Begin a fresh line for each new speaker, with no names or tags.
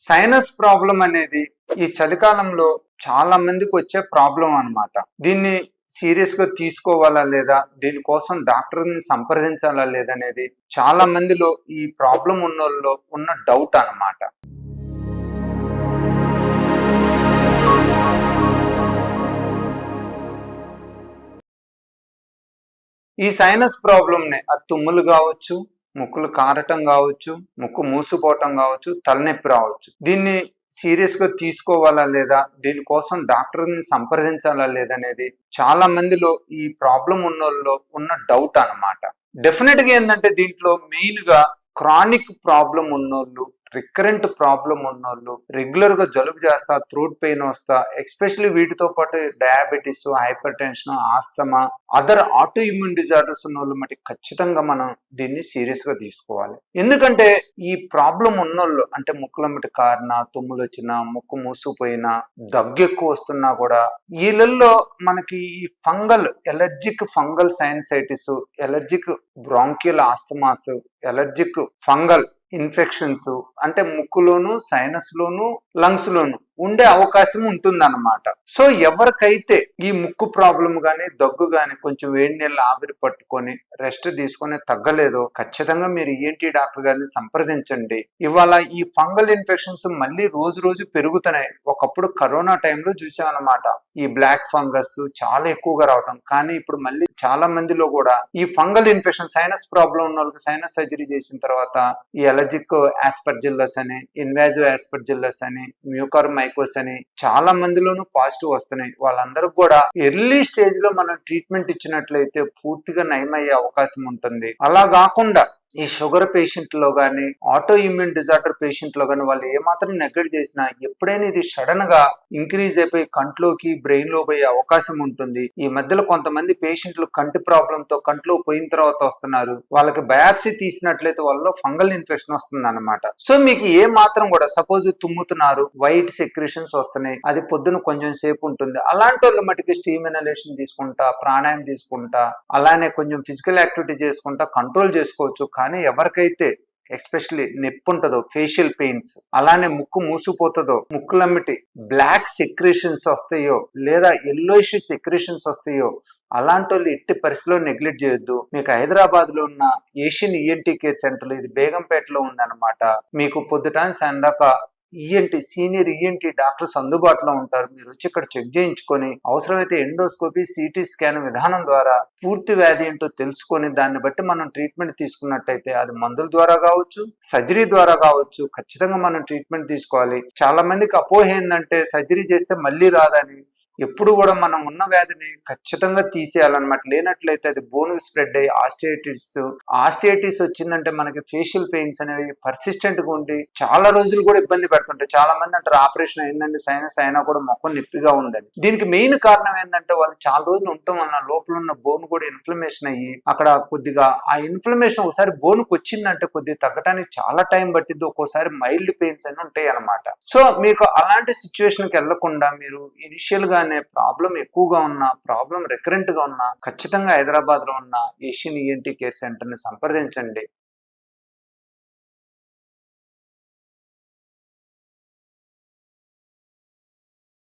Sinus problem అనేది ఈ చలికాలంలో చాలా మందికి వచ్చే ప్రాబ్లం అన్నమాట. దీన్ని సీరియస్ గా తీసుకోవాలా లేదా, దీనికోసం డాక్టర్ని సంప్రదించాలా లేదనేది చాలా మందిలో ఈ ప్రాబ్లం ఉన్నోళ్ళలో ఉన్న డౌట్ అన్నమాట. ఈ సైనస్ ప్రాబ్లంని తుమ్ములు కావచ్చు, ముక్కులు కారటం కావచ్చు, ముక్కు మూసిపోవటం కావచ్చు, తలనొప్పి రావచ్చు. దీన్ని సీరియస్ గా తీసుకోవాలా లేదా, దీనికోసం డాక్టర్ని సంప్రదించాలా లేదనేది చాలా మందిలో ఈ ప్రాబ్లం ఉన్నోళ్ళలో ఉన్న డౌట్ అన్నమాట. డెఫినెట్ గా ఏంటంటే దీంట్లో మెయిన్ గా క్రానిక్ ప్రాబ్లం ఉన్నోళ్ళు, రికరెంట్ ప్రాబ్లం ఉన్నోళ్ళు, రెగ్యులర్ గా జలుబు చేస్తా, థ్రోట్ పెయిన్ వస్తా, ఎస్పెషల్లీ వీటితో పాటు diabetes, hyper tension, asthma, other auto immune disorders ఉన్న వాళ్ళు మట్టి ఖచ్చితంగా మనం దీన్ని సీరియస్ గా తీసుకోవాలి. ఎందుకంటే ఈ ప్రాబ్లం ఉన్నోళ్ళు అంటే ముక్కుల మట్టి కారినా, తుమ్ములు వచ్చినా, ముక్కు మూసుకుపోయినా, దగ్గు ఎక్కువ వస్తున్నా కూడా వీళ్ళల్లో మనకి ఈ allergic fungal sinusitis, allergic bronchial asthmas, allergic fungal infections అంటే ముక్కులోను, సైనస్ లోను, లంగ్స్ లోను ఉండే అవకాశం ఉంటుందన్నమాట. సో ఎవరికైతే ఈ ముక్కు ప్రాబ్లం గానీ, దగ్గు గానీ కొంచెం వేడి నీళ్ళు ఆవిరి పట్టుకొని రెస్ట్ తీసుకొని తగ్గలేదో ఖచ్చితంగా మీరు ఈఎన్టీ డాక్టర్ గారిని సంప్రదించండి. ఇవాళ ఈ ఫంగల్ ఇన్ఫెక్షన్స్ మళ్ళీ రోజు రోజు పెరుగుతున్నాయి. ఒకప్పుడు కరోనా టైంలో చూసామన్నమాట, ఈ బ్లాక్ ఫంగస్ చాలా ఎక్కువగా రావటం. కానీ ఇప్పుడు మళ్ళీ చాలా మందిలో కూడా ఈ ఫంగల్ ఇన్ఫెక్షన్, సైనస్ ప్రాబ్లం ఉన్న వాళ్ళకి సైనస్ సర్జరీ చేసిన తర్వాత ఈ ఎలర్జిక్ ఆస్పర్జిల్లస్ అని, ఇన్వాజివ్ ఆస్పర్జిల్లస్ అని, మ్యూకార్మైకోస్ అని చాలా మందిలోనూ పాజిటివ్ వస్తున్నాయి. వాళ్ళందరికి కూడా ఎర్లీ స్టేజ్ లో మనం ట్రీట్మెంట్ ఇచ్చినట్లయితే పూర్తిగా నయమయ్యే అవకాశం ఉంటుంది. అలా కాకుండా ఈ షుగర్ పేషెంట్ లో గానీ, ఆటో ఇమ్యూన్ డిజార్డర్ పేషెంట్ లో గానీ వాళ్ళు ఏమాత్రం నెగ్లెక్ట్ చేసినా ఎప్పుడైనా ఇది సడన్ గా ఇంక్రీజ్ అయిపోయి కంట్లోకి, బ్రెయిన్ లో పోయే అవకాశం ఉంటుంది. ఈ మధ్యలో కొంతమంది పేషెంట్లు కంటి ప్రాబ్లం తో కంట్లో పోయిన తర్వాత వస్తున్నారు. వాళ్ళకి బయాప్సీ తీసినట్లయితే వాళ్ళలో ఫంగల్ ఇన్ఫెక్షన్ వస్తుంది అన్నమాట. సో మీకు ఏ మాత్రం కూడా సపోజ్ తుమ్ముతున్నారు, వైట్ సెక్రేషన్స్ వస్తున్నాయి, అది పొద్దున కొంచెం సేపు ఉంటుంది. అలాంటి వాళ్ళు మటుకి స్టీమ్ ఇనలేషన్ తీసుకుంటా, ప్రాణాయామం తీసుకుంటా, అలానే కొంచెం ఫిజికల్ యాక్టివిటీ చేసుకుంటా కంట్రోల్ చేసుకోవచ్చు. కానీ ఎవరికైతే ఎస్పెషల్లీ నొప్పి ఉంటుందో, ఫేషియల్ పెయిన్స్, అలానే ముక్కు మూసిపోతుందో, ముక్కులమ్మటి బ్లాక్ సెక్రేషన్స్ వస్తాయో లేదా ఎల్లోయిష్ సెక్రేషన్స్ వస్తాయో అలాంటి వాళ్ళు ఎట్టి పరిస్థితిలో నెగ్లెక్ట్ చేయొద్దు. మీకు హైదరాబాద్ లో ఉన్న ఏషియన్ ఈఎన్టీ కేర్ సెంటర్, ఇది బేగంపేటలో ఉందన్నమాట. మీకు పొద్దుటాన్ని సందాక ఈఎన్టీ, సీనియర్ ఈఎన్టీ డాక్టర్స్ అందుబాటులో ఉంటారు. మీరు వచ్చి ఇక్కడ చెక్ చేయించుకొని అవసరమైతే ఎండోస్కోపీ, సిటీ స్కాన్ విధానం ద్వారా పూర్తి వ్యాధి ఏంటో తెలుసుకొని దాన్ని బట్టి మనం ట్రీట్మెంట్ తీసుకున్నట్టయితే అది మందుల ద్వారా కావచ్చు, సర్జరీ ద్వారా కావచ్చు, ఖచ్చితంగా మనం ట్రీట్మెంట్ తీసుకోవాలి. చాలా మందికి అపోహ ఏంటంటే సర్జరీ చేస్తే మళ్ళీ రాదని. ఎప్పుడు కూడా మనం ఉన్న వ్యాధిని ఖచ్చితంగా తీసేయాలన్నమాట. లేనట్లయితే అది బోన్ స్ప్రెడ్ అయ్యి ఆస్టిఐటిస్ వచ్చిందంటే మనకి ఫేషియల్ పెయిన్స్ అనేవి పర్సిస్టెంట్ గా ఉండి చాలా రోజులు కూడా ఇబ్బంది పెడుతుంటాయి. చాలా మంది అంటారు ఆపరేషన్ అయిందండి, సైనస్ అయినా కూడా మొక్క నొప్పిగా ఉందని. దీనికి మెయిన్ కారణం ఏంటంటే వాళ్ళు చాలా రోజులు ఉండటం వలన లోపల ఉన్న బోన్ కూడా ఇన్ఫ్లమేషన్ అయ్యి అక్కడ కొద్దిగా ఆ ఇన్ఫ్లమేషన్ ఒకసారి బోన్కి వచ్చిందంటే కొద్దిగా తగ్గడానికి చాలా టైం పట్టింది. ఒక్కోసారి మైల్డ్ పెయిన్స్ అని ఉంటాయి అన్నమాట. సో మీకు అలాంటి సిచ్యువేషన్కి వెళ్లకుండా మీరు ఇనిషియల్ గా ప్రాబ్లం ఎక్కువగా ఉన్నా, ప్రాబ్లం రికరెంట్ గా ఉన్నా ఖచ్చితంగా హైదరాబాద్ లో ఉన్న ఏషియన్ ఈఎన్టీ కేర్ సెంటర్ ని సంప్రదించండి.